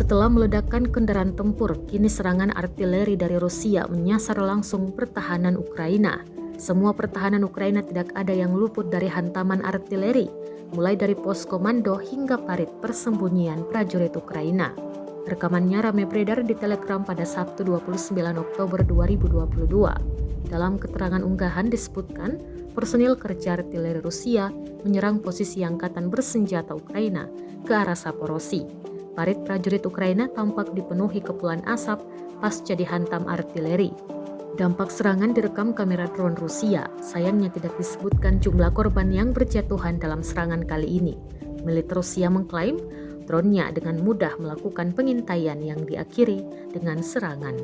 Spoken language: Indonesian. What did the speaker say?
Setelah meledakkan kendaraan tempur, kini serangan artileri dari Rusia menyasar langsung pertahanan Ukraina. Semua pertahanan Ukraina tidak ada yang luput dari hantaman artileri, mulai dari pos komando hingga parit persembunyian prajurit Ukraina. Rekamannya ramai beredar di Telegram pada Sabtu 29 Oktober 2022. Dalam keterangan unggahan disebutkan, personil kerja artileri Rusia menyerang posisi angkatan bersenjata Ukraina ke arah Saporosi. Parit prajurit Ukraina tampak dipenuhi kepulan asap pasca dihantam artileri. Dampak serangan direkam kamera drone Rusia. Sayangnya tidak disebutkan jumlah korban yang berjatuhan dalam serangan kali ini. Militer Rusia mengklaim drone-nya dengan mudah melakukan pengintaian yang diakhiri dengan serangan.